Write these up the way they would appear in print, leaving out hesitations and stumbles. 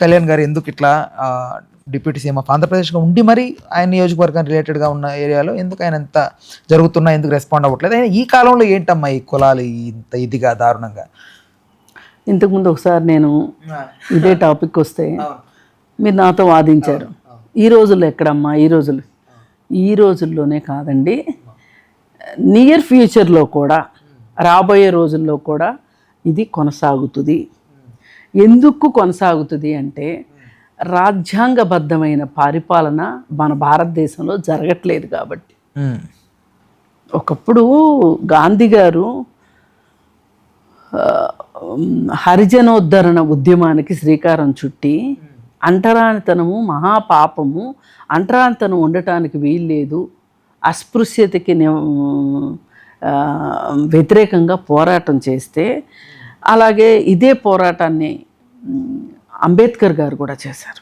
కళ్యాణ్ గారు ఎందుకు ఇట్లా డిప్యూటీ సీఎం ఆఫ్ ఆంధ్రప్రదేశ్గా ఉండి మరి ఆయన నియోజకవర్గం రిలేటెడ్గా ఉన్న ఏరియాలో ఎందుకు ఆయన ఎంత జరుగుతున్నా ఎందుకు రెస్పాండ్ అవ్వట్లేదు? ఆయన ఈ కాలంలో ఏంటమ్మా ఈ కులాలు ఇంత ఇదిగా దారుణంగా? ఇంతకుముందు ఒకసారి నేను ఇదే టాపిక్ వస్తే మీరు నాతో వాదించారు. ఈ రోజుల్లో ఎక్కడమ్మా, ఈ రోజుల్లోనే కాదండి, నియర్ ఫ్యూచర్లో కూడా, రాబోయే రోజుల్లో కూడా ఇది కొనసాగుతుంది. ఎందుకు కొనసాగుతుంది అంటే రాజ్యాంగబద్ధమైన పరిపాలన మన భారతదేశంలో జరగట్లేదు కాబట్టి. ఒకప్పుడు గాంధీ గారు హరిజనోద్ధరణ ఉద్యమానికి శ్రీకారం చుట్టి అంటరానితనము మహాపాపము, అంటరానితనం ఉండటానికి వీల్లేదు, అస్పృశ్యతకి వ్యతిరేకంగా పోరాటం చేస్తే, అలాగే ఇదే పోరాటాన్ని అంబేద్కర్ గారు కూడా చేశారు.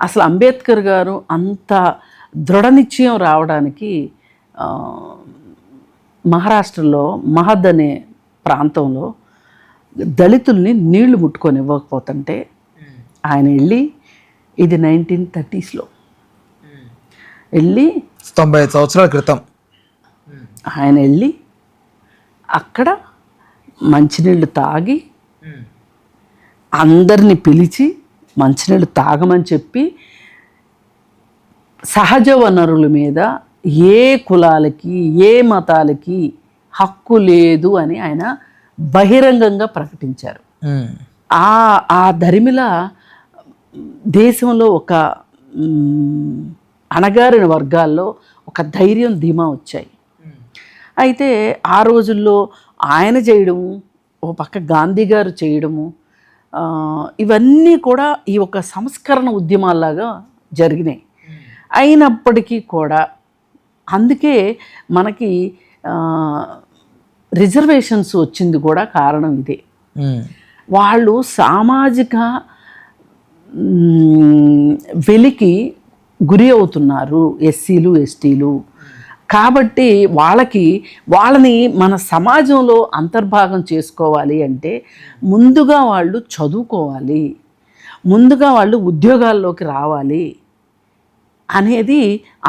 అసలు అంబేద్కర్ గారు అంత దృఢ నిశ్చయం రావడానికి మహారాష్ట్రలో మహద్ అనే ప్రాంతంలో దళితుల్ని నీళ్లు ముట్టుకొని ఇవ్వకపోతుంటే ఆయన వెళ్ళి, ఇది 1930s వెళ్ళి 95 సంవత్సరాల క్రితం ఆయన వెళ్ళి అక్కడ మంచినీళ్ళు తాగి అందరిని పిలిచి మంచినీళ్ళు తాగమని చెప్పి సహజ వనరుల మీద ఏ కులాలకి ఏ మతాలకి హక్కు లేదు అని ఆయన బహిరంగంగా ప్రకటించారు. ఆ దరిమిల దేశంలో ఒక అణగారిన వర్గాల్లో ఒక ధైర్యం ధీమా వచ్చాయి. అయితే ఆ రోజుల్లో ఆయన చేయడము, ఓ పక్క గాంధీ గారు చేయడము, ఇవన్నీ కూడా ఈ ఒక సంస్కరణ ఉద్యమాల్లాగా జరిగినాయి. అయినప్పటికీ కూడా అందుకే మనకి రిజర్వేషన్స్ వచ్చింది కూడా కారణం ఇదే. వాళ్ళు సామాజిక వెలికి గురి అవుతున్నారు ఎస్సీలు ఎస్టీలు. కాబట్టి వాళ్ళని మన సమాజంలో అంతర్భాగం చేసుకోవాలి అంటే ముందుగా వాళ్ళు చదువుకోవాలి, ముందుగా వాళ్ళు ఉద్యోగాల్లోకి రావాలి అనేది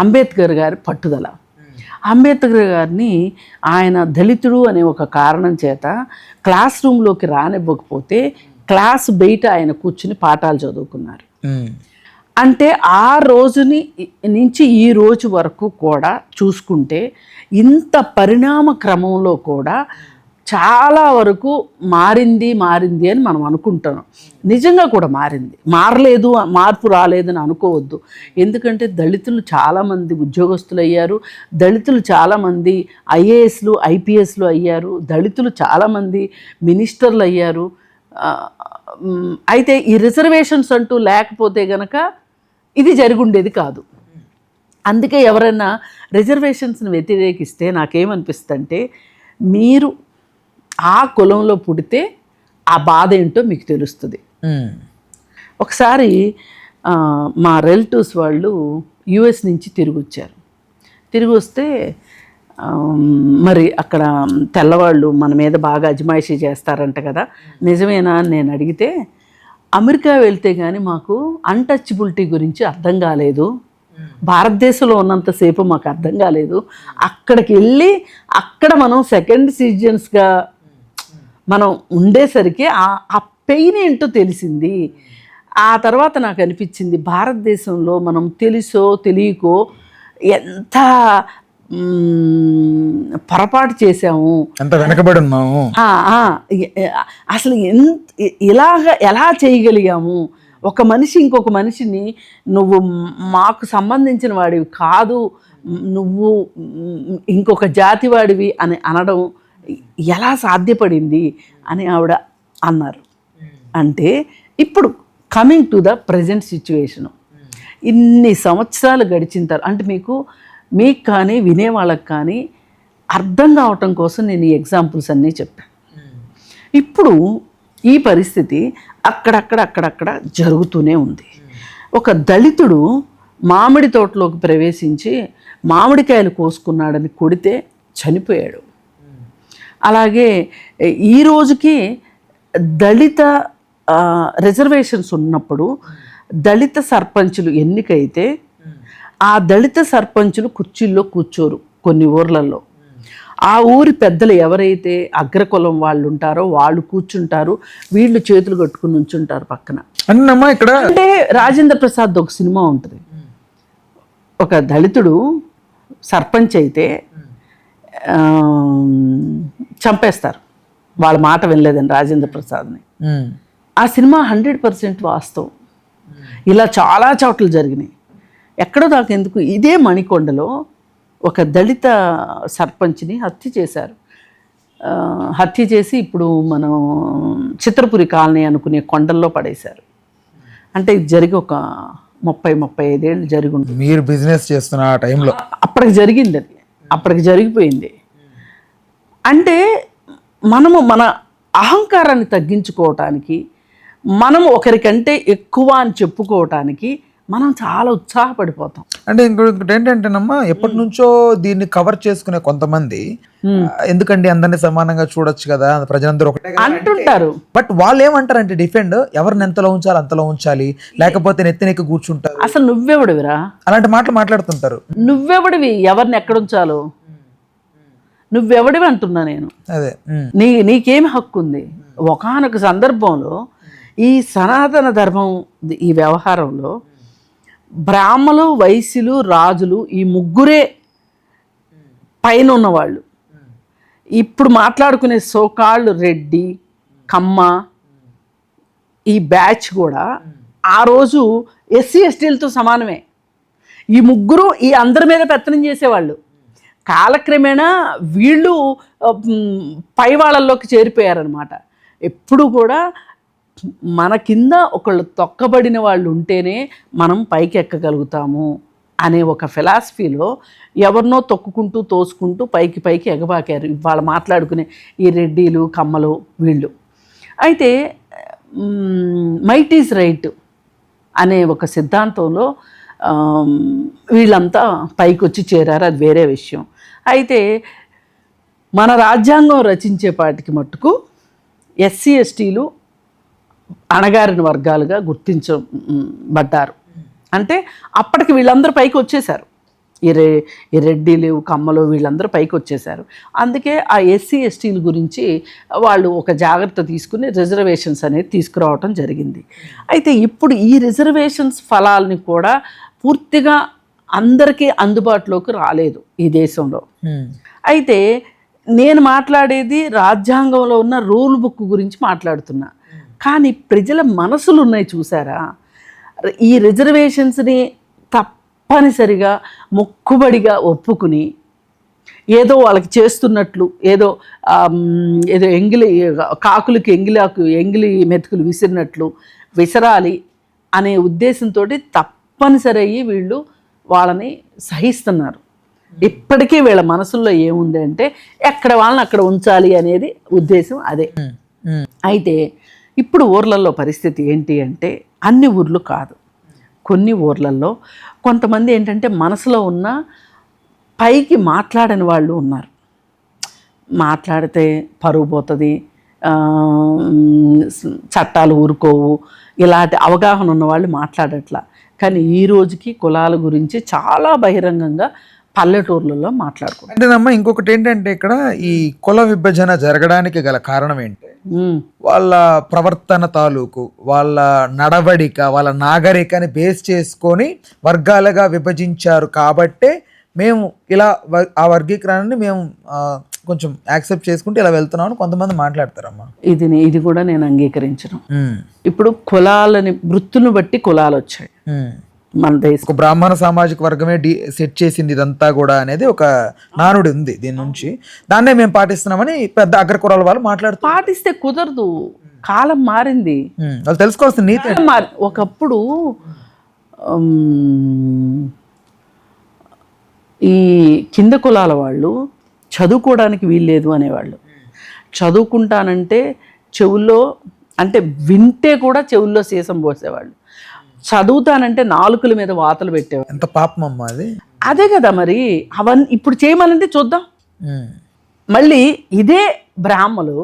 అంబేద్కర్ గారి పట్టుదల. అంబేద్కర్ గారిని ఆయన దళితుడు అనే ఒక కారణం చేత క్లాస్ రూమ్లోకి రానివ్వకపోతే క్లాస్ బయట ఆయన కూర్చుని పాఠాలు చదువుకున్నారు. అంటే ఆ రోజుని నుంచి ఈ రోజు వరకు కూడా చూసుకుంటే ఇంత పరిణామ క్రమంలో కూడా చాలా వరకు మారింది అని మనం అనుకుంటాం. నిజంగా కూడా మారలేదు, మార్పు రాలేదని అనుకోవద్దు. ఎందుకంటే దళితులు చాలామంది ఉద్యోగస్తులు అయ్యారు, దళితులు చాలామంది ఐఏఎస్లు ఐపీఎస్లు అయ్యారు, దళితులు చాలామంది మినిస్టర్లు అయ్యారు. అయితే ఈ రిజర్వేషన్స్ అంటూ లేకపోతే గనక ఇది జరుగుండేది కాదు. అందుకే ఎవరైనా రిజర్వేషన్స్ని వ్యతిరేకిస్తే నాకేమనిపిస్తుందంటే, మీరు ఆ కులంలో పుడితే ఆ బాధ ఏంటో మీకు తెలుస్తుంది. ఒకసారి మా రిలేటివ్స్ వాళ్ళు యుఎస్ నుంచి తిరిగి వస్తే మరి అక్కడ తెల్లవాళ్ళు మన మీద బాగా అజమాయిషీ చేస్తారంట కదా, నిజమేనా అని నేను అడిగితే, అమెరికా వెళ్తే కానీ మాకు అన్టచబిలిటీ గురించి అర్థం కాలేదు, భారతదేశంలో ఉన్నంతసేపు మాకు అర్థం కాలేదు, అక్కడికి వెళ్ళి అక్కడ మనం సెకండ్ సిటిజన్స్గా మనం ఉండేసరికి ఆ పెయిన్ ఏంటో తెలిసింది. ఆ తర్వాత నాకు అనిపించింది, భారతదేశంలో మనం తెలుసో తెలియకో ఎంత పొరపాటు చేసాము, ఎంత వెనకబడి ఉన్నాము, అసలు ఎలా చేయగలిగాము. ఒక మనిషి ఇంకొక మనిషిని నువ్వు మాకు సంబంధించిన వాడివి కాదు, నువ్వు ఇంకొక జాతి వాడివి అని అనడం ఎలా సాధ్యపడింది అని ఆవిడ అన్నారు. అంటే ఇప్పుడు coming to the present situation, ఇన్ని సంవత్సరాలు గడిచిన తర్వాత అంటే మీకు కానీ వినేవాళ్ళకి కానీ అర్థం కావటం కోసం నేను ఈ ఎగ్జాంపుల్స్ అన్నీ చెప్పాను. ఇప్పుడు ఈ పరిస్థితి అక్కడక్కడ జరుగుతూనే ఉంది. ఒక దళితుడు మామిడి తోటలోకి ప్రవేశించి మామిడికాయలు కోసుకున్నాడని కొడితే చనిపోయాడు. అలాగే ఈ రోజుకి దళిత రిజర్వేషన్స్ ఉన్నప్పుడు దళిత సర్పంచులు ఎన్నికైతే ఆ దళిత సర్పంచులు కుర్చీల్లో కూర్చోరు కొన్ని ఊర్లలో. ఆ ఊరి పెద్దలు ఎవరైతే అగ్రకులం వాళ్ళు ఉంటారో వాళ్ళు కూర్చుంటారు, వీళ్ళు చేతులు కట్టుకుని ఉంచుంటారు పక్కన. ఇక్కడ అంటే రాజేంద్ర ప్రసాద్ ఒక సినిమా ఉంటుంది, ఒక దళితుడు సర్పంచ్ అయితే చంపేస్తారు వాళ్ళ మాట వినలేదని రాజేంద్ర ప్రసాద్ని. ఆ సినిమా 100% వాస్తవం. ఇలా చాలా చోట్ల జరిగినాయి. ఎక్కడో దాకా ఎందుకు, ఇదే మణికొండలో ఒక దళిత సర్పంచ్ని హత్య చేశారు. హత్య చేసి ఇప్పుడు మనం చిత్రపురి కాలనీ అనుకునే కొండల్లో పడేశారు. అంటే ఇది జరిగి ఒక 30-35 ఏళ్ళు జరిగి ఉంటుంది. మీరు బిజినెస్ చేస్తున్న ఆ టైంలో అప్పటికి జరిగింది, అది అప్పటికి జరిగిపోయింది. అంటే మనము మన అహంకారాన్ని తగ్గించుకోవటానికి, మనం ఒకరికంటే ఎక్కువ అని చెప్పుకోవటానికి మనం చాలా ఉత్సాహపడిపోతాం. అంటే ఇంకొకటి ఏంటంటేనమ్మా, ఎప్పటి నుంచో దీన్ని కవర్ చేసుకునే కొంతమంది ఎందుకండి అందరినీ సమానంగా చూడొచ్చు కదా, ప్రజలందరూ ఒకటే అంటుంటారు. బట్ వాళ్ళు ఏమంటారంటే డిఫెండ్, ఎవరిని ఎంతలో ఉంచాలి అంతలో ఉంచాలి, లేకపోతే నెత్తినెక్కి కూర్చుంటారు. అసలు నువ్వెవడివిరా, అలాంటి మాటలు మాట్లాడుతుంటారు. నువ్వెవడివి ఎవరిని ఎక్కడ ఉంచాలో, నువ్వెవడివి అంటున్నా నేను. అదే నీకేమి హక్కు ఉంది? ఒకానొక సందర్భంలో ఈ సనాతన ధర్మం ఈ వ్యవహారంలో బ్రాహ్మలు, వైశ్యులు, రాజులు ఈ ముగ్గురే పైన ఉన్నవాళ్ళు. ఇప్పుడు మాట్లాడుకునే సోకాళ్ళు రెడ్డి, కమ్మ, ఈ బ్యాచ్ కూడా ఆ రోజు ఎస్సీ ఎస్టీలతో సమానమే. ఈ ముగ్గురు ఈ అందరి మీద పెత్తనం చేసేవాళ్ళు. కాలక్రమేణా వీళ్ళు పై వాళ్ళల్లోకి చేరిపోయారనమాట. ఎప్పుడు కూడా మన కింద ఒకళ్ళు తొక్కబడిన వాళ్ళు ఉంటేనే మనం పైకి ఎక్కగలుగుతాము అనే ఒక ఫిలాసఫీలో ఎవరినో తొక్కుకుంటూ తోసుకుంటూ పైకి పైకి ఎగబాకారు వాళ్ళు మాట్లాడుకునే ఈ రెడ్డిలు, కమ్మలు వీళ్ళు. అయితే మైట్ ఈజ్ రైట్ అనే ఒక సిద్ధాంతంలో వీళ్ళంతా పైకి వచ్చి చేరారు, అది వేరే విషయం. అయితే మన రాజ్యాంగం రచించేపాటికి మట్టుకు ఎస్సీ ఎస్టీలు అణగారిన వర్గాలుగా గుర్తించబడ్డారు. అంటే అప్పటికి వీళ్ళందరూ పైకి వచ్చేసారు, ఈ రెడ్డిలు, కమ్మలు వీళ్ళందరూ పైకి వచ్చేసారు. అందుకే ఆ ఎస్సీ ఎస్టీల గురించి వాళ్ళు ఒక జాగ్రత్త తీసుకుని రిజర్వేషన్స్ అనేది తీసుకురావటం జరిగింది. అయితే ఇప్పుడు ఈ రిజర్వేషన్స్ ఫలాల్ని కూడా పూర్తిగా అందరికీ అందుబాటులోకి రాలేదు ఈ దేశంలో. అయితే నేను మాట్లాడేది రాజ్యాంగంలో ఉన్న రూల్ బుక్ గురించి మాట్లాడుతున్నా. కానీ ప్రజల మనసులు ఉన్నాయి చూసారా, ఈ రిజర్వేషన్స్ని తప్పనిసరిగా మొక్కుబడిగా ఒప్పుకుని ఏదో వాళ్ళకి చేస్తున్నట్లు, ఏదో కాకులకి ఎంగిలి మెతుకులు విసిరినట్లు విసరాలి అనే ఉద్దేశంతో తప్పనిసరి అయ్యి వీళ్ళు వాళ్ళని సహిస్తున్నారు. ఇప్పటికీ వీళ్ళ మనసుల్లో ఏముంది అంటే ఎక్కడ వాళ్ళని అక్కడ ఉంచాలి అనేది ఉద్దేశం అదే. అయితే ఇప్పుడు ఊర్లలో పరిస్థితి ఏంటి అంటే, అన్ని ఊర్లు కాదు, కొన్ని ఊర్లలో కొంతమంది ఏంటంటే మనసులో ఉన్న పైకి మాట్లాడని వాళ్ళు ఉన్నారు. మాట్లాడితే పరువు పోతుంది, చట్టాలు ఊరుకోవు, ఇలాంటి అవగాహన ఉన్న వాళ్ళు మాట్లాడట్లా. కానీ ఈ రోజుకి కులాల గురించి చాలా బహిరంగంగా పల్లెటూర్లలో మాట్లాడుకుంటారు. అంటేనమ్మా ఇంకొకటి ఏంటంటే, ఇక్కడ ఈ కుల విభజన జరగడానికి గల కారణం ఏంటి, వాళ్ళ ప్రవర్తన తాలూకు, వాళ్ళ నడవడిక, వాళ్ళ నాగరికని బేస్ చేసుకొని వర్గాలుగా విభజించారు కాబట్టే మేము ఇలా ఆ వర్గీకరణని మేము కొంచెం యాక్సెప్ట్ చేసుకుంటే ఇలా వెళ్తున్నామని కొంతమంది మాట్లాడతారమ్మా. ఇది కూడా నేను అంగీకరించను. ఇప్పుడు కులాలని, వృత్తులను బట్టి కులాలు వచ్చాయి మన దేశం. ఒక బ్రాహ్మణ సామాజిక వర్గమే సెట్ చేసింది ఇదంతా కూడా అనేది ఒక నానుడి ఉంది దీని నుంచి. దాన్నే మేము పాటిస్తున్నామని పెద్ద అగ్రకులాల వాళ్ళు మాట్లాడుతారు. పాటిస్తే కుదరదు, కాలం మారింది, వాళ్ళు తెలుసుకోవాల్సిన నీతి. ఒకప్పుడు ఈ కింద కులాల వాళ్ళు చదువుకోవడానికి వీల్లేదు అనేవాళ్ళు. చదువుకుంటానంటే చెవుల్లో, అంటే వింటే కూడా చెవుల్లో సీసం పోసేవాళ్ళు. చదువుతానంటే నాలుకల మీద వాతలు పెట్టేవాళ్ళు. ఎంత పాపం అమ్మా అది. అదే కదా మరి, అవన్నీ ఇప్పుడు చేయమనంటే చూద్దాం. మళ్ళీ ఇదే బ్రాహ్మలు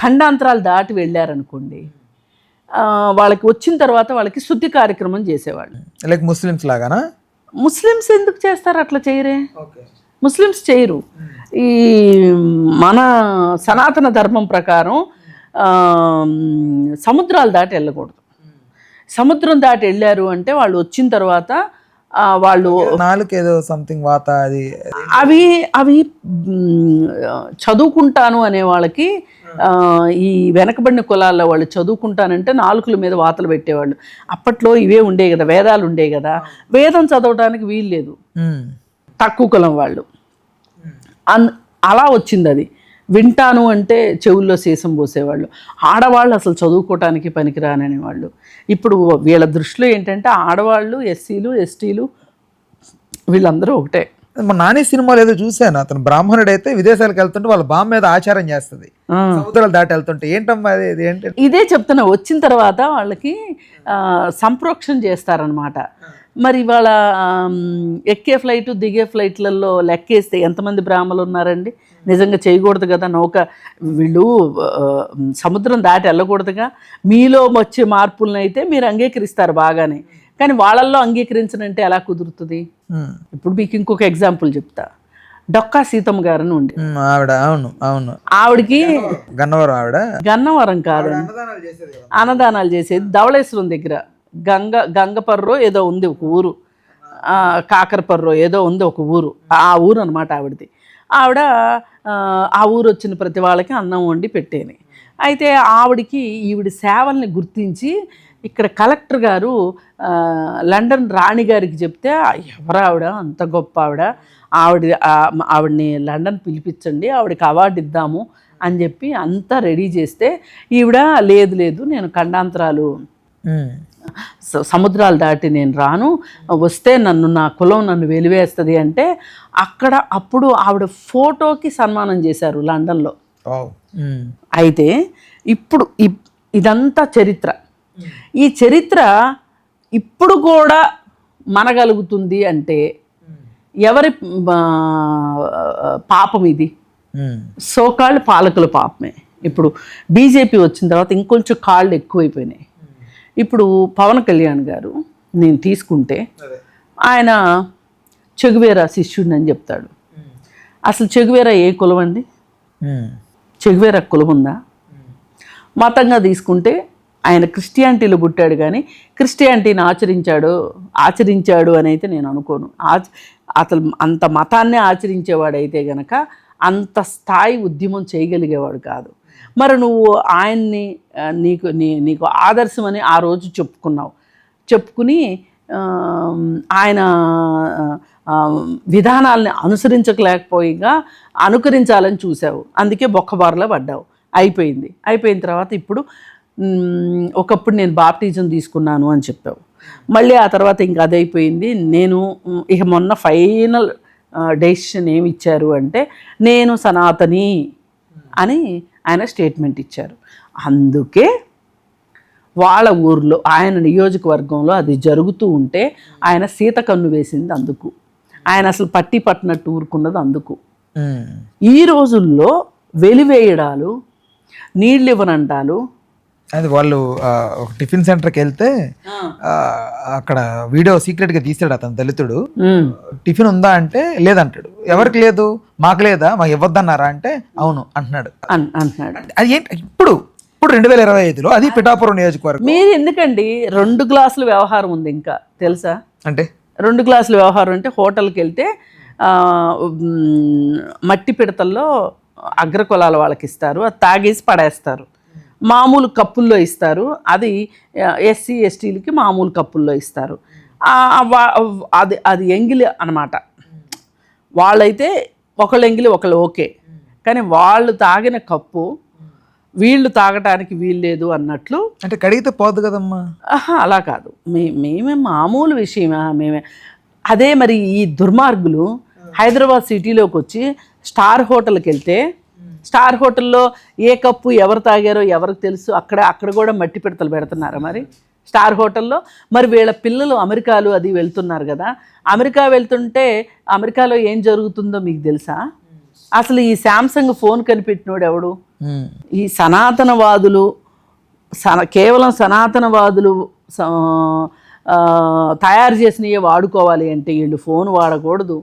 ఖండాంతరాలు దాటి వెళ్ళారనుకోండి, వాళ్ళకి వచ్చిన తర్వాత వాళ్ళకి శుద్ధి కార్యక్రమం చేసేవాళ్ళు. Like Muslims లాగానా? ముస్లిమ్స్ ఎందుకు చేస్తారు? అట్లా చేయరే, ముస్లిమ్స్ చేయరు. ఈ మన సనాతన ధర్మం ప్రకారం సముద్రాలు దాటి వెళ్ళకూడదు. సముద్రం దాటి వెళ్ళారు అంటే వాళ్ళు వచ్చిన తర్వాత వాళ్ళు ఏదో సంథింగ్ వాత అవి అవి చదువుకుంటాను అనే వాళ్ళకి, ఈ వెనకబడిన కులాల్లో వాళ్ళు చదువుకుంటానంటే నాలుకల మీద వాతలు పెట్టేవాళ్ళు. అప్పట్లో ఇవే ఉండే కదా, వేదాలు ఉండే కదా, వేదం చదవడానికి వీలు లేదు తక్కువ కులం వాళ్ళు. అలా వచ్చింది అది. వింటాను అంటే చెవుల్లో సీసం పోసేవాళ్ళు. ఆడవాళ్ళు అసలు చదువుకోవటానికి పనికిరాననేవాళ్ళు. ఇప్పుడు వీళ్ళ దృష్టిలో ఏంటంటే ఆడవాళ్ళు, ఎస్సీలు, ఎస్టీలు వీళ్ళందరూ ఒకటే. నాని సినిమాలో ఏదో చూశాను, అతను బ్రాహ్మణుడు అయితే విదేశాలకు వెళ్తుంటే వాళ్ళ బామ్మ మీద ఆచారం చేస్తుంది, సముద్రాలు దాటి వెళ్తుంటే. ఏంటమ్మా అది? ఏంటి? ఇదే చెప్తున్నా, వచ్చిన తర్వాత వాళ్ళకి సంప్రోక్షణ చేస్తారనమాట. మరి ఇవాళ ఎక్కే ఫ్లైట్ దిగే ఫ్లైట్లలో లెక్కేస్తే ఎంతమంది బ్రాహ్మలు ఉన్నారండి? నిజంగా చేయకూడదు కదా నౌక. వీళ్ళు సముద్రం దాటి వెళ్ళకూడదుగా. మీలో వచ్చే మార్పులను అయితే మీరు అంగీకరిస్తారు బాగానే, కానీ వాళ్ళల్లో అంగీకరించనంటే ఎలా కుదురుతుంది? ఇప్పుడు మీకు ఇంకొక ఎగ్జాంపుల్ చెప్తా. డొక్కా సీతమ్మ గారని ఉండి ఆవిడ, అవును అవును, ఆవిడకి గన్నవరం, ఆవిడ గన్నవరం కాదండి, అన్నదానాలు చేసేది ధవళేశ్వరం దగ్గర. గంగపర్రో ఏదో ఉంది ఒక ఊరు, కాకరపర్రో ఏదో ఉంది ఒక ఊరు, ఆ ఊరు అనమాట ఆవిడది. ఆవిడ ఆ ఊరు వచ్చిన ప్రతి వాళ్ళకి అన్నం వండి పెట్టేది. అయితే ఆవిడికి ఈవిడ సేవల్ని గుర్తించి ఇక్కడ కలెక్టర్ గారు లండన్ రాణి గారికి చెప్తే, ఎవరు ఆవిడ, అంత గొప్ప ఆవిడని లండన్ పిలిపించండి, ఆవిడకి అవార్డు ఇద్దాము అని చెప్పి అంతా రెడీ చేస్తే, ఈవిడ లేదు లేదు నేను ఖండాంతరాలు సముద్రాలు దాటి నేను రాను, వస్తే నా కులం నన్ను వెలివేస్తుంది అంటే అప్పుడు ఆవిడ ఫోటోకి సన్మానం చేశారు లండన్లో. అయితే ఇప్పుడు ఇదంతా చరిత్ర. ఈ చరిత్ర ఇప్పుడు కూడా మనగలుగుతుంది అంటే ఎవరి పాపం ఇది? సోకాళ్ళు పాలకుల పాపమే. ఇప్పుడు బీజేపీ వచ్చిన తర్వాత ఇంకొంచెం కాళ్ళు ఎక్కువైపోయినాయి. ఇప్పుడు పవన్ కళ్యాణ్ గారు నేను తీసుకుంటే ఆయన చెగువేరా శిష్యుడిని అని చెప్తాడు. అసలు చెగువేరా ఏ కులం అండి? చెగువేరా కులం ఉందా? మతంగా తీసుకుంటే ఆయన క్రిస్టియానిటీలో పుట్టాడు, కానీ క్రిస్టియానిటీని ఆచరించాడు అని అయితే నేను అనుకోను. అసలు అంత మతాన్నే ఆచరించేవాడైతే గనక అంత స్థాయి ఉద్యమం చేయగలిగేవాడు కాదు. మరి నువ్వు ఆయన్ని నీకు ఆదర్శమని ఆ రోజు చెప్పుకుని ఆయన విధానాలని అనుసరించలేకపోయిగా అనుకరించాలని చూసావు, అందుకే బొక్కబారులో పడ్డావు. అయిపోయిన తర్వాత ఇప్పుడు ఒకప్పుడు నేను బాప్టిజం తీసుకున్నాను అని చెప్పావు, మళ్ళీ ఆ తర్వాత ఇంకా అదైపోయింది. నేను ఇక మొన్న ఫైనల్ డెసిషన్ ఏమి ఇచ్చారు అంటే నేను సనాతని అని ఆయన స్టేట్మెంట్ ఇచ్చారు. అందుకే వాళ్ళ ఊర్లో ఆయన నియోజకవర్గంలో అది జరుగుతూ ఉంటే ఆయన సీత కన్ను వేసింది అందుకు. ఆయన అసలు పట్టినట్టు ఊరుకున్నది అందుకు. ఈ రోజుల్లో వెలివేయడాలు, నీళ్ళు ఇవ్వనంటాలు. అది వాళ్ళు ఒక టిఫిన్ సెంటర్కి వెళ్తే అక్కడ వీడియో సీక్రెట్గా తీసాడు అతను దళితుడు. టిఫిన్ ఉందా అంటే లేదంటాడు. ఎవరికి లేదు? మాకు లేదా, మాకు ఇవ్వద్దన్నారా అంటే అవును అంటున్నాడు. అది ఏంటి ఇప్పుడు 2025లో అది పిఠాపురం నియోజకవర్గం. మీరు ఎందుకండి 2 గ్లాసుల వ్యవహారం ఉంది ఇంకా తెలుసా? అంటే 2 గ్లాసుల వ్యవహారం అంటే హోటల్కి వెళ్తే మట్టి పిడతల్లో అగ్రకులాల వాళ్ళకి ఇస్తారు, అది తాగేసి పడేస్తారు. మామూలు కప్పుల్లో ఇస్తారు, అది ఎస్సీ ఎస్టీలకి మామూలు కప్పుల్లో ఇస్తారు. అది ఎంగిలి అనమాట. వాళ్ళైతే ఒకళ్ళు ఎంగిలి ఒకళ్ళు ఓకే, కానీ వాళ్ళు తాగిన కప్పు వీళ్ళు తాగటానికి వీల్లేదు అన్నట్లు. అంటే కడిగితే పోదు కదమ్మా. అలా కాదు, మేమే మామూలు విషయమా మేమే. అదే మరి ఈ దుర్మార్గులు హైదరాబాద్ సిటీలోకి వచ్చి స్టార్ హోటల్కి వెళ్తే, స్టార్ హోటల్లో ఏ కప్పు ఎవరు తాగారో ఎవరికి తెలుసు. అక్కడ కూడా మట్టి పిడతలు పెడుతున్నారు మరి స్టార్ హోటల్లో. మరి వీళ్ళ పిల్లలు అమెరికాలు అది వెళ్తున్నారు కదా, అమెరికా వెళ్తుంటే అమెరికాలో ఏం జరుగుతుందో మీకు తెలుసా? అసలు ఈ శాంసంగ్ ఫోన్ కనిపెట్టినోడు ఎవడు? ఉమ్. ఈ సనాతనవాదులు కేవలం సనాతనవాదులు తయారు చేసినవి వాడుకోవాలి అంటే వీళ్ళు ఫోన్ వాడకూడదు,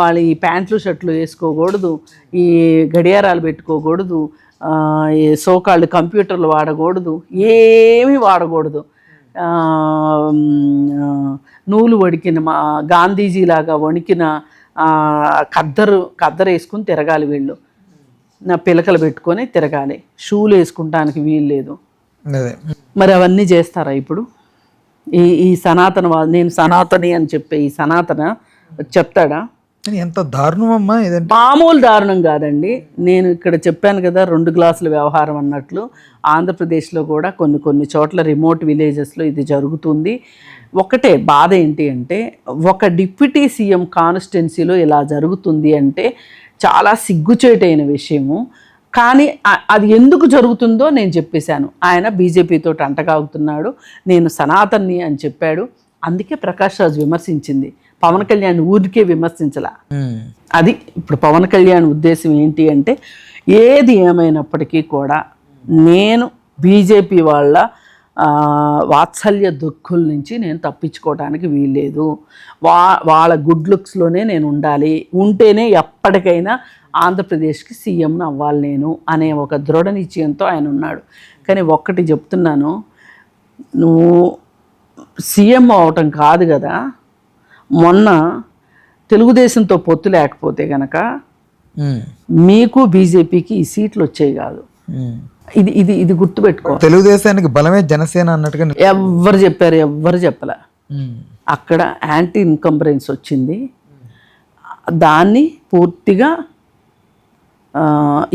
వాళ్ళు ఈ ప్యాంట్లు షర్ట్లు వేసుకోకూడదు, ఈ గడియారాలు పెట్టుకోకూడదు, ఈ సోకాళ్ళు కంప్యూటర్లు వాడకూడదు, ఏమీ వాడకూడదు. నూలు వణికిన గాంధీజీలాగా వణికిన కద్దరు వేసుకుని తిరగాలి వీళ్ళు, నా పిలకలు పెట్టుకొని తిరగాలి, షూలు వేసుకుంటానికి వీలు లేదు. మరి అవన్నీ చేస్తారా ఇప్పుడు? ఈ నేను సనాతని అని చెప్పే ఈ సనాతన చెప్తాడా? ఎంత దారుణం అమ్మా ఇదంటే. మామూలు దారుణం కాదండి. నేను ఇక్కడ చెప్పాను కదా 2 గ్లాసుల వ్యవహారం అన్నట్లు ఆంధ్రప్రదేశ్లో కూడా కొన్ని చోట్ల రిమోట్ విలేజెస్లో ఇది జరుగుతుంది. ఒకటే బాధ ఏంటి అంటే, ఒక డిప్యూటీ సీఎం కాన్స్టిట్యున్సీలో ఇలా జరుగుతుంది అంటే చాలా సిగ్గుచేటైన విషయము. కానీ అది ఎందుకు జరుగుతుందో నేను చెప్పేశాను. ఆయన బీజేపీతో అంటగాగుతున్నాడు, నేను సనాతన్ని అని చెప్పాడు. అందుకే ప్రకాష్ రాజ్ విమర్శించింది. పవన్ కళ్యాణ్ ఊరికే విమర్శించలా. అది ఇప్పుడు పవన్ కళ్యాణ్ ఉద్దేశం ఏంటి అంటే, ఏది ఏమైనప్పటికీ కూడా నేను బీజేపీ వాళ్ళ వాత్సల్య దుఃఖుల నుంచి నేను తప్పించుకోవడానికి వీల్లేదు, వాళ్ళ గుడ్ లుక్స్లోనే నేను ఉండాలి, ఉంటేనే ఎప్పటికైనా ఆంధ్రప్రదేశ్కి సీఎంను అవ్వాలి నేను అనే ఒక దృఢ నిశ్చయంతో ఆయన ఉన్నాడు. కానీ ఒక్కటి చెప్తున్నాను, నువ్వు సీఎం అవటం కాదు కదా, మొన్న తెలుగుదేశంతో పొత్తు లేకపోతే కనుక మీకు బీజేపీకి ఈ సీట్లు వచ్చేవి కాదు. ఇది ఇది ఇది గుర్తుపెట్టుకో. తెలుగుదేశానికి బలమే జనసేన అన్నట్టుగా ఎవ్వరు చెప్పారు? ఎవ్వరు చెప్పలే. అక్కడ యాంటీ ఇన్కంబరెన్స్ వచ్చింది. దాన్ని పూర్తిగా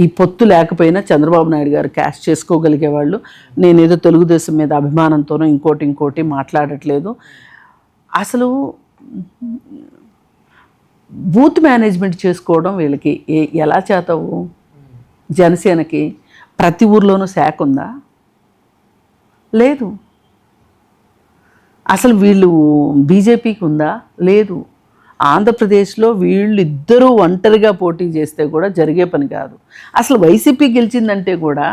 ఈ పొత్తు లేకపోయినా చంద్రబాబు నాయుడు గారు క్యాష్ చేసుకోగలిగేవాళ్ళు. నేనేదో తెలుగుదేశం మీద అభిమానంతోనో ఇంకోటి మాట్లాడట్లేదు. అసలు బూత్ మేనేజ్మెంట్ చేసుకోవడం వీళ్ళకి ఎలా చేతావు? జనసేనకి ప్రతి ఊర్లోనూ శాఖ ఉందా? లేదు. అసలు వీళ్ళు బీజేపీకి ఉందా? లేదు. ఆంధ్రప్రదేశ్లో వీళ్ళిద్దరూ ఒంటరిగా పోటీ చేస్తే కూడా జరిగే పని కాదు. అసలు వైసీపీ గెలిచిందంటే కూడా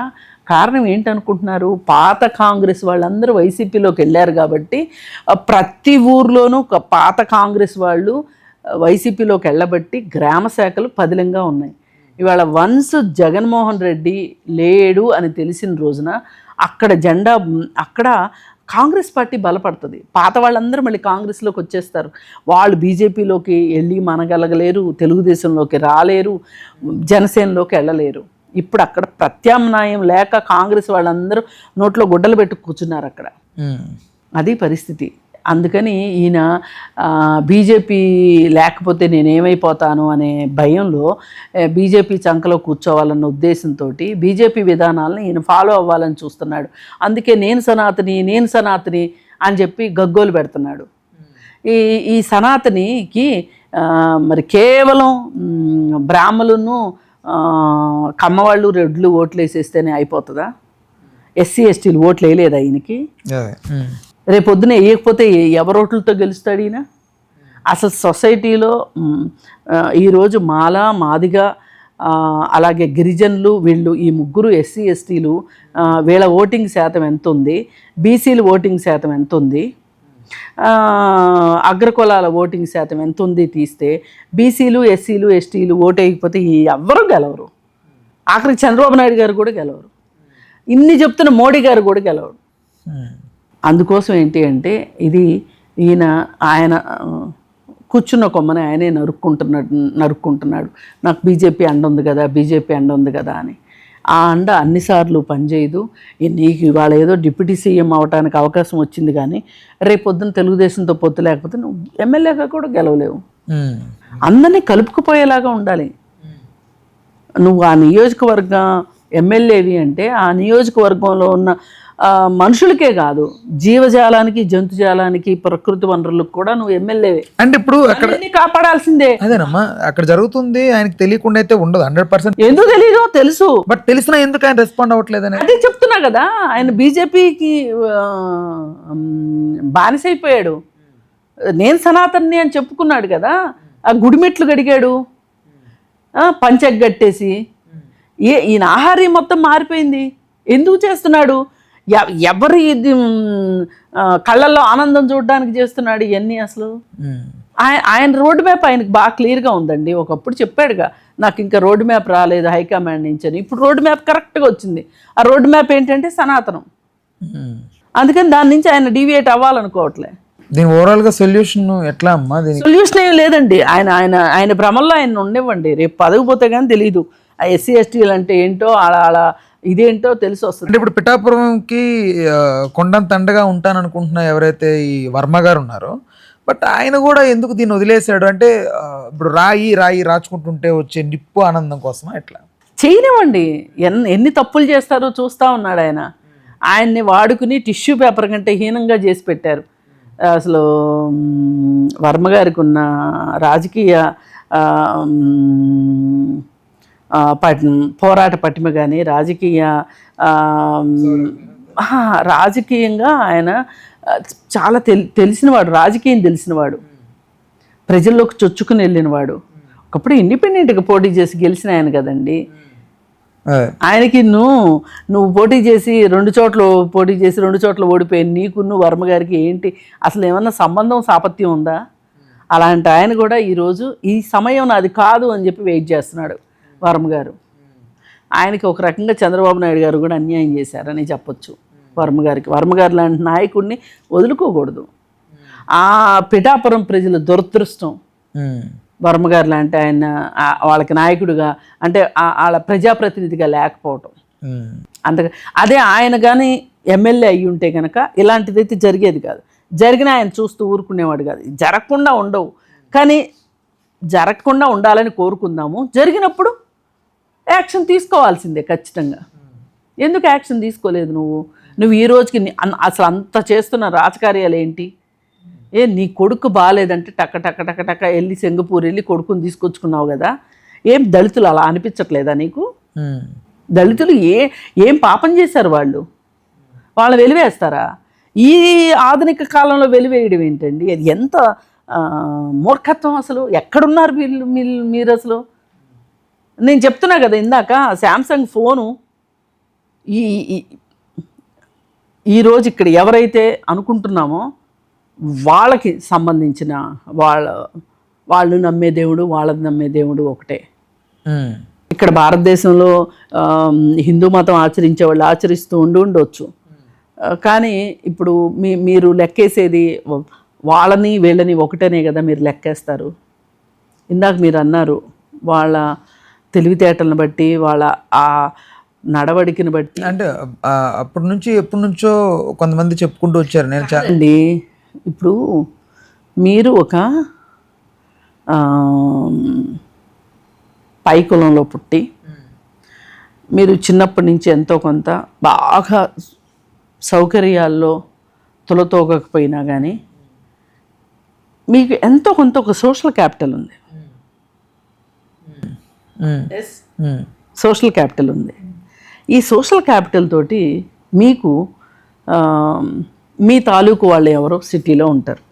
కారణం ఏంటనుకుంటున్నారు? పాత కాంగ్రెస్ వాళ్ళందరూ వైసీపీలోకి వెళ్ళారు కాబట్టి ప్రతి ఊర్లోనూ పాత కాంగ్రెస్ వాళ్ళు వైసీపీలోకి వెళ్ళబట్టి గ్రామ శాఖలు పదిలంగా ఉన్నాయి. ఇవాళ వన్స్ జగన్మోహన్ రెడ్డి లేడు అని తెలిసిన రోజున అక్కడ కాంగ్రెస్ పార్టీ బలపడుతుంది. పాత వాళ్ళందరూ మళ్ళీ కాంగ్రెస్లోకి వచ్చేస్తారు. వాళ్ళు బీజేపీలోకి వెళ్ళి మనగలగలేరు, తెలుగుదేశంలోకి రాలేరు, జనసేనలోకి వెళ్ళలేరు. ఇప్పుడు అక్కడ ప్రత్యామ్నాయం లేక కాంగ్రెస్ వాళ్ళందరూ నోట్లో గుడ్డలు పెట్టి కూర్చున్నారు అక్కడ. అది పరిస్థితి. అందుకని ఈయన బీజేపీ లేకపోతే నేనేమైపోతాను అనే భయంలో బీజేపీ చంకలో కూర్చోవాలన్న ఉద్దేశంతో బీజేపీ విధానాలను ఈయన ఫాలో అవ్వాలని చూస్తున్నాడు. అందుకే నేను సనాతని అని చెప్పి గగ్గోలు పెడుతున్నాడు. ఈ సనాతనికి మరి కేవలం బ్రాహ్మణులను కమ్మవాళ్ళు రెడ్లు ఓట్లు వేసేస్తేనే అయిపోతుందా? ఎస్సీ ఎస్టీలు ఓట్లు వేయలేదా ఈయనకి? రేపొద్దున వేయకపోతే ఎవరి ఓట్లతో గెలుస్తాడు ఈయన? అసలు సొసైటీలో ఈరోజు మాదిగ అలాగే గిరిజనులు వీళ్ళు ఈ ముగ్గురు ఎస్సీ ఎస్టీలు వీళ్ళ ఓటింగ్ శాతం ఎంత ఉంది? బీసీలు ఓటింగ్ శాతం ఎంత ఉంది? అగ్రకులాల ఓటింగ్ శాతం ఎంత ఉంది తీస్తే బీసీలు ఎస్సీలు ఎస్టీలు ఓటు వేయకపోతే ఎవ్వరూ గెలవరు. ఆఖరికి చంద్రబాబు నాయుడు గారు కూడా గెలవరు. ఇన్ని చెప్తున్న మోడీ గారు కూడా గెలవరు. అందుకోసం ఏంటి అంటే ఆయన కూర్చున్న కొమ్మని ఆయనే నరుక్కుంటున్నాడు. నాకు బీజేపీ అండ ఉంది కదా అని. ఆ అండ అన్నిసార్లు పనిచేయదు. నీకు ఇవాళ ఏదో డిప్యూటీ సీఎం అవడానికి అవకాశం వచ్చింది, కానీ రేపొద్దున తెలుగుదేశంతో పొత్తు లేకపోతే నువ్వు ఎమ్మెల్యేగా కూడా గెలవలేవు. అందరినీ కలుపుకుపోయేలాగా ఉండాలి. నువ్వు ఆ నియోజకవర్గం ఎమ్మెల్యేవి అంటే ఆ నియోజకవర్గంలో ఉన్న మనుషులకే కాదు, జీవజాలానికి, జంతుజాలానికి, ప్రకృతి వనరులకు కూడా నువ్వు ఎమ్మెల్యేవే. అంటే ఇప్పుడు అక్కడ కాపాడాల్సిందే. అదేనమ్మా అక్కడ జరుగుతుంది. ఆయనకి తెలియకుండా అయితే ఉండదు. 100% ఎందుకు తెలీదో తెలుసు. బట్ తెలిసినా ఎందుకు ఆయన రెస్పాండ్ అవ్వట్లేదని అదే చెప్తున్నా కదా. ఆయన బీజేపీకి బానిసైపోయాడు. నేను సనాతన్ని అని చెప్పుకున్నాడు కదా. ఆ గుడిమెట్లు గడిగాడు. పంచెగ్గట్టేసి ఈయన ఆహార్యం మొత్తం మారిపోయింది. ఎందుకు చేస్తున్నాడు? ఎవరి కళ్ళల్లో ఆనందం చూడడానికి చేస్తున్నాడు ఇవన్నీ. అసలు ఆయన రోడ్ మ్యాప్ ఆయనకు బాగా క్లియర్గా ఉందండి. ఒకప్పుడు చెప్పాడుగా, నాకు ఇంకా రోడ్ మ్యాప్ రాలేదు హైకమాండ్ నుంచి అని. ఇప్పుడు రోడ్ మ్యాప్ కరెక్ట్గా వచ్చింది. ఆ రోడ్ మ్యాప్ ఏంటంటే సనాతనం. అందుకని దాని నుంచి ఆయన డీవియేట్ అవ్వాలనుకోవట్లే. దీని ఓవరాల్గా సొల్యూషన్ ఎట్లా అమ్మా? సొల్యూషన్ ఏం లేదండి. ఆయన భ్రమంలో ఆయన ఉండేవ్వండి. రేపు పదవి పోతే కానీ తెలియదు ఆ ఎస్సీ ఎస్టీలు అంటే ఏంటో, అలా ఇదేంటో తెలిసి వస్తుంది. అంటే ఇప్పుడు పిఠాపురంకి కొండంత అండగా ఉంటాననుకుంటున్నా ఎవరైతే ఈ వర్మ గారు ఉన్నారో, బట్ ఆయన కూడా ఎందుకు దీన్ని వదిలేశాడు అంటే ఇప్పుడు రాయి రాచుకుంటుంటే వచ్చే నిప్పు ఆనందం కోసమా ఎట్లా? చేయనివ్వండి. ఎన్ని తప్పులు చేస్తారో చూస్తూ ఉన్నాడు ఆయన. ఆయన్ని వాడుకుని టిష్యూ పేపర్ కంటే హీనంగా చేసి పెట్టారు. అసలు వర్మ గారికి ఉన్న రాజకీయ పోరాట పటిమ కానీ రాజకీయంగా ఆయన చాలా తెలిసినవాడు, రాజకీయం తెలిసినవాడు, ప్రజల్లోకి చొచ్చుకుని వెళ్ళినవాడు. ఒకప్పుడు ఇండిపెండెంట్గా పోటీ చేసి గెలిచిన ఆయన కదండి. ఆయనకి నువ్వు పోటీ చేసి 2 చోట్ల పోటీ చేసి 2 చోట్ల ఓడిపోయి నీకు వర్మ గారికి ఏంటి అసలు ఏమన్నా సంబంధం సాపత్యం ఉందా? అలాంటి ఆయన కూడా ఈరోజు ఈ సమయం నాది కాదు అని చెప్పి వెయిట్ చేస్తున్నాడు వర్మ గారు. ఆయనకి ఒక రకంగా చంద్రబాబు నాయుడు గారు కూడా అన్యాయం చేశారని చెప్పొచ్చు వర్మ గారికి. వర్మ గారు లాంటి నాయకుడిని వదులుకోకూడదు. ఆ పిఠాపురం ప్రజల దురదృష్టం వర్మ గారు లాంటి ఆయన వాళ్ళకి నాయకుడిగా అంటే వాళ్ళ ప్రజాప్రతినిధిగా లేకపోవటం. అదే ఆయన కానీ ఎమ్మెల్యే అయ్యి ఉంటే కనుక ఇలాంటిదైతే జరిగేది కాదు. జరిగినా ఆయన చూస్తూ ఊరుకునేవాడు కాదు. జరగకుండా ఉండవు, కానీ జరగకుండా ఉండాలని కోరుకుందాము. జరిగినప్పుడు యాక్షన్ తీసుకోవాల్సిందే ఖచ్చితంగా. ఎందుకు యాక్షన్ తీసుకోలేదు నువ్వు ఈ రోజుకి అసలు అంత చేస్తున్న రాజకార్యాలు ఏంటి? నీ కొడుకు బాగాలేదంటే టక్క టక్క టక్క టక్క వెళ్ళి సింగపూర్ వెళ్ళి కొడుకుని తీసుకొచ్చుకున్నావు కదా. ఏం దళితులు అలా అనిపించట్లేదా నీకు? దళితులు ఏం పాపం చేశారు? వాళ్ళు వెలివేస్తారా? ఈ ఆధునిక కాలంలో వెలివేయడం ఏంటండి? అది ఎంత మూర్ఖత్వం అసలు. ఎక్కడున్నారు మీరు అసలు? నేను చెప్తున్నా కదా ఇందాక, శాంసంగ్ ఫోను ఈరోజు ఇక్కడ ఎవరైతే అనుకుంటున్నామో వాళ్ళకి సంబంధించిన వాళ్ళు నమ్మే దేవుడు, వాళ్ళది నమ్మే దేవుడు ఒకటే. ఇక్కడ భారతదేశంలో హిందూ మతం ఆచరించే వాళ్ళు ఆచరిస్తూ ఉండొచ్చు, కానీ ఇప్పుడు మీరు లెక్కేసేది వాళ్ళని వీళ్ళని ఒకటనే కదా మీరు లెక్కేస్తారు. ఇందాక మీరు అన్నారు వాళ్ళ తెలివితేటలను బట్టి, వాళ్ళ ఆ నడవడికని బట్టి. అంటే అప్పటి నుంచి ఎప్పటి నుంచో కొంతమంది చెప్పుకుంటూ వచ్చారు. నేను అండి ఇప్పుడు మీరు ఒక పై కులంలో పుట్టి మీరు చిన్నప్పటి నుంచి ఎంతో కొంత బాగా సౌకర్యాల్లో తులతోగకపోయినా కానీ మీకు ఎంతో కొంత ఒక సోషల్ క్యాపిటల్ ఉంది. సోషల్ క్యాపిటల్ ఉంది. ఈ సోషల్ క్యాపిటల్ తోటి మీకు మీ తాలూకు వాళ్ళు ఎవరో సిటీలో ఉంటారు,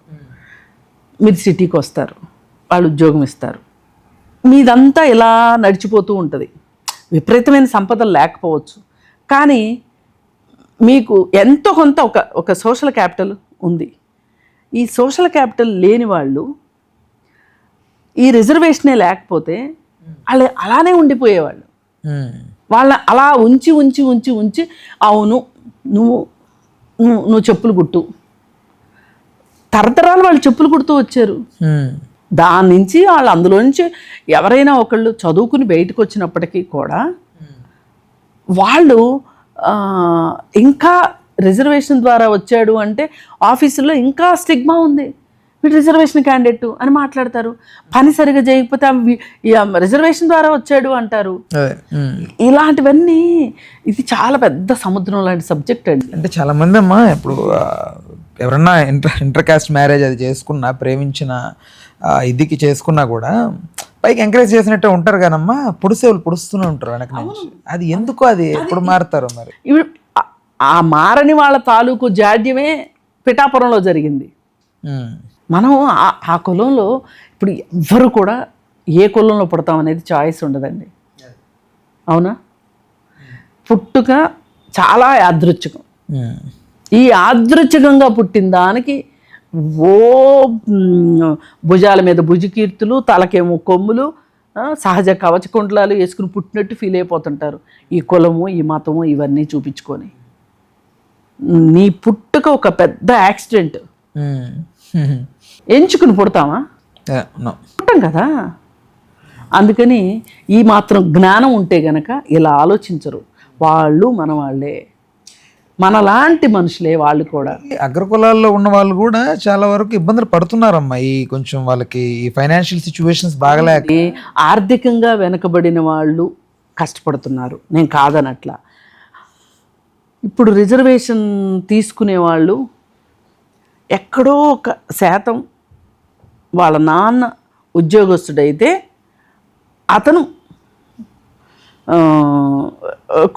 మీరు సిటీకి వస్తారు, వాళ్ళు ఉద్యోగం ఇస్తారు, మీదంతా ఇలా నడిచిపోతూ ఉంటుంది. విపరీతమైన సంపదలు లేకపోవచ్చు, కానీ మీకు ఎంతో కొంత ఒక సోషల్ క్యాపిటల్ ఉంది. ఈ సోషల్ క్యాపిటల్ లేని వాళ్ళు ఈ రిజర్వేషనే లేకపోతే వాళ్ళు అలానే ఉండిపోయేవాళ్ళు. వాళ్ళ అలా ఉంచి ఉంచి ఉంచి ఉంచి అవును నువ్వు చెప్పులు కుట్టు, తరతరాలు వాళ్ళు చెప్పులు కుడుతూ వచ్చారు. దాని నుంచి వాళ్ళు అందులో నుంచి ఎవరైనా ఒకళ్ళు చదువుకుని బయటకు వచ్చినప్పటికీ కూడా వాళ్ళు ఇంకా రిజర్వేషన్ ద్వారా వచ్చాడు అంటే ఆఫీసులో ఇంకా స్టిగ్మా ఉంది. వీడు రిజర్వేషన్ క్యాండిడేట్ అని మాట్లాడతారు. పని సరిగా చేయకపోతే రిజర్వేషన్ ద్వారా వచ్చాడు అంటారు. ఇలాంటివన్నీ ఇది చాలా పెద్ద సముద్రం లాంటి సబ్జెక్ట్ అండి. అంటే చాలా మంది అమ్మా ఇప్పుడు ఎవరన్నా ఇంటర్ కాస్ట్ మ్యారేజ్ అది చేసుకున్నా, ప్రేమించిన ఇదికి చేసుకున్నా కూడా పైకి ఎంకరేజ్ చేసినట్టే ఉంటారు కానమ్మా, పొడిసేవాళ్ళు పొడుస్తూనే ఉంటారు వెనక నుంచి. అది ఎందుకు, అది ఎప్పుడు మారుతారు మరి? ఇప్పుడు ఆ మారని వాళ్ళ తాలూకు జాడ్యమే పిఠాపురంలో జరిగింది. మనం ఆ కులంలో ఇప్పుడు ఎవ్వరు కూడా ఏ కులంలో పుడతాం అనేది చాయిస్ ఉండదండి. అవునా? పుట్టుక చాలా యాదృచ్ఛికం. ఈ యాదృచ్ఛికంగా పుట్టిన దానికి ఓ భుజాల మీద భుజకీర్తులు, తలకేమో కొమ్ములు, సహజ కవచకుండలాలు వేసుకుని పుట్టినట్టు ఫీల్ అయిపోతుంటారు. ఈ కులము, ఈ మతము ఇవన్నీ చూపించుకొని. నీ పుట్టుక ఒక పెద్ద యాక్సిడెంట్. ఎంచుకుని పుడతామా? పుట్టాం కదా. అందుకని ఈ మాత్రం జ్ఞానం ఉంటే గనక ఇలా ఆలోచించరు. వాళ్ళు మన వాళ్ళే, మనలాంటి మనుషులే వాళ్ళు కూడా. అగ్రకులాల్లో ఉన్న వాళ్ళు కూడా చాలా వరకు ఇబ్బందులు పడుతున్నారమ్మా. ఈ కొంచెం వాళ్ళకి ఈ ఫైనాన్షియల్ సిచ్యువేషన్స్ బాగలేక ఆర్థికంగా వెనకబడిన వాళ్ళు కష్టపడుతున్నారు, నేను కాదనట్లా. ఇప్పుడు రిజర్వేషన్ తీసుకునే వాళ్ళు ఎక్కడో ఒక శాతం వాళ్ళ నాన్న ఉద్యోగస్తుడైతే అతను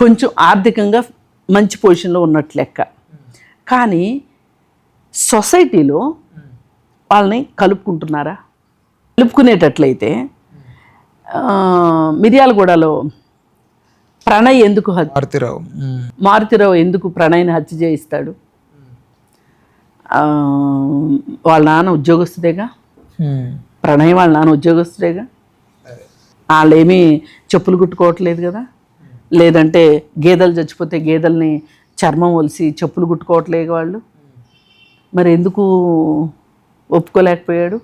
కొంచెం ఆర్థికంగా మంచి పొజిషన్లో ఉన్నట్లు లెక్క. కానీ సొసైటీలో వాళ్ళని కలుపుకుంటున్నారా? కలుపుకునేటట్లయితే మిర్యాలగూడలో ప్రణయ్ ఎందుకు మారుతిరావు ఎందుకు ప్రణయ్ని హత్య చేయిస్తాడు? వాళ్ళ నాన్న ఉద్యోగస్తుడేగా. ప్రణయ్ వాళ్ళ నాన్న ఉద్యోగస్తుడేగా. వాళ్ళేమీ చెప్పులు కుట్టుకోవట్లేదు కదా. లేదంటే గేదెలు చచ్చిపోతే గేదెల్ని చర్మం ఒలిసి చెప్పులు కుట్టుకోవట్లేదు వాళ్ళు. మరి ఎందుకు ఒప్పుకోలేకపోయాడు?